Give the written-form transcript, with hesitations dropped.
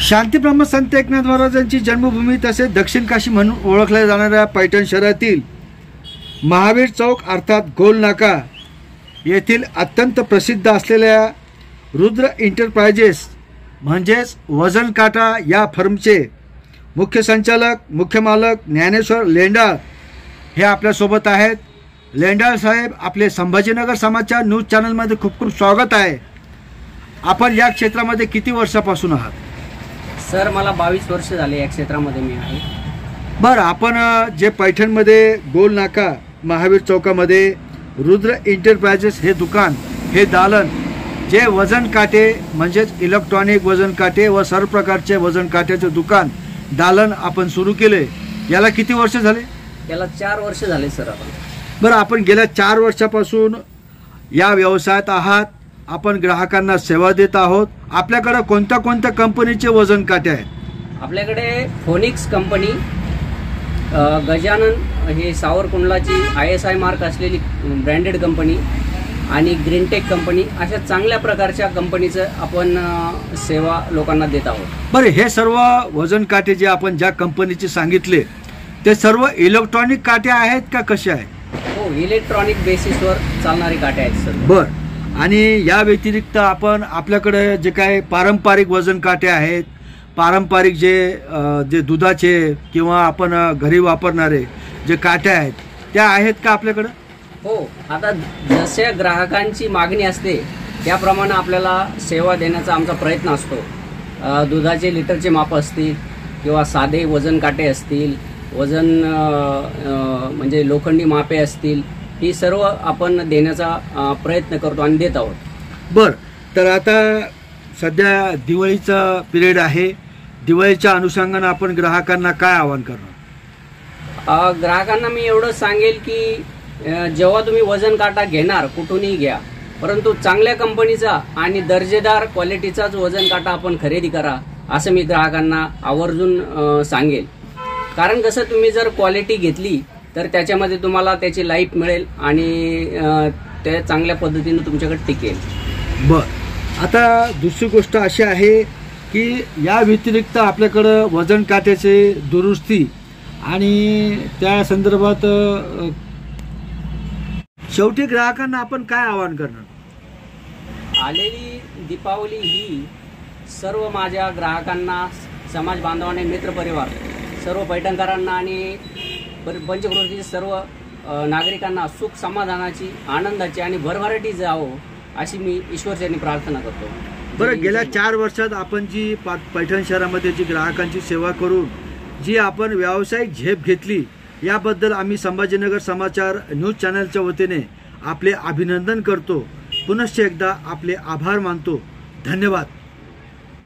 शांतीब्रह्म संत एकनाथ महाराजांची जन्मभूमी तसेच दक्षिण काशी म्हणून ओळखल्या जाणाऱ्या पैठण शहरातील महावीर चौक अर्थात गोल नाका येथील अत्यंत प्रसिद्ध असलेल्या रुद्र एंटरप्राइजेस म्हणजेच वजन काटा या फर्मचे मुख्य संचालक मुख्य मालक ज्ञानेश्वर लेंडाळ हे आपल्यासोबत आहेत। लेंडाळ साहेब, आपले संभाजीनगर समाचार न्यूज चॅनलमध्ये खूप खूप स्वागत आहे। आपण या क्षेत्रामध्ये किती वर्षापासून आहात? सर, मला 22 वर्ष झाले या क्षेत्रामध्ये मी आहे। बरं, आपण जे पैठणमध्ये गोल नाका महावीर चौकामध्ये रुद्र एंटरप्राइजेस हे दुकान, हे दालन जे वजन काटे म्हणजेच इलेक्ट्रॉनिक वजन काटे व सर्व प्रकारचे वजन काट्याचे दुकान दालन आपण सुरू केले, याला किती वर्ष झाले? याला 4 वर्ष झाले सर। बरं, आपण गेल्या 4 वर्षापासून या व्यवसायात आहात, आपण ग्राहकांना सेवा देत आहोत। आपल्याकडे कोणत्या कोणत्या कंपनीचे वजन काटे आहेत? आपल्याकडे फोनिक्स कंपनी, गजानन हे सावरकुंडलाची ISI मार्क असलेली ब्रँडेड कंपनी आणि ग्रीनटेक कंपनी, अशा चांगल्या प्रकारच्या कंपनीचं आपण सेवा लोकांना देत आहोत। बरं, हे सर्व वजन काटे जे आपण ज्या कंपनीचे सांगितले ते सर्व इलेक्ट्रॉनिक काटे आहेत का कसे आहेत? हो, इलेक्ट्रॉनिक बेसिसवर चालणारे काटे आहेत सर। बरं, आणि या व्यतिरिक्त आपण आपल्याकडे जे काय पारंपरिक वजन काटे आहेत, पारंपरिक जे दुधाचे किंवा आपण घरी वापरणारे जे काटे आहेत त्या आहेत का आपल्याकडे? हो, आता जशा ग्राहकांची मागणी असते त्याप्रमाणे आपल्याला सेवा देण्याचा आमचा प्रयत्न असतो। दुधाचे लिटरचे माप असतील किंवा साधे वजन काटे असतील, वजन म्हणजे लोखंडी मापे असतील, ही सर्व आपण देण्याचा प्रयत्न करतो आणि देत आहोत। बरं, तर आता सध्या दिवाळीचा पिरियड आहे, दिवाळीच्या अनुषंगाने आपण ग्राहकांना काय आवाहन करणार? ग्राहकांना मी एवढं सांगेल की जेव्हा तुम्ही वजन काटा घेणार कुठूनही घ्या, परंतु चांगल्या कंपनीचा आणि दर्जेदार क्वालिटीचाच वजन काटा आपण खरेदी करा, असं मी ग्राहकांना आवर्जून सांगेल। कारण कसं, तुम्ही जर क्वालिटी घेतली तर त्याच्यामध्ये तुम्हाला त्याची लाईफ मिळेल आणि ते चांगल्या पद्धतीने तुमच्याकडे टिकेल। बरं, आता दुसरी गोष्ट अशी आहे की या व्यतिरिक्त आपल्याकडं वजन काट्याचे दुरुस्ती आणि त्या संदर्भात शेवटी ग्राहकांना आपण काय आवाहन करणार? आलेली दीपावली ही सर्व माझ्या ग्राहकांना, समाज बांधवांना, मित्रपरिवार, सर्व पैठणकरांना आणि पंचक्रोशीतील सर्व नागरिकांना सुख समाधानाची, आनंदाची आणि भरभराटी जावो अशी मी ईश्वरचरणी प्रार्थना करतो। बरं, गेल्या 4 वर्षात आपण जी पैठण शहरामध्ये जी ग्राहकांची सेवा करून जी आपण व्यावसायिक झेप घेतली, याबद्दल आम्ही संभाजीनगर समाचार न्यूज चॅनलच्या वतीने आपले अभिनंदन करतो। पुनश्च एकदा आपले आभार मानतो। धन्यवाद।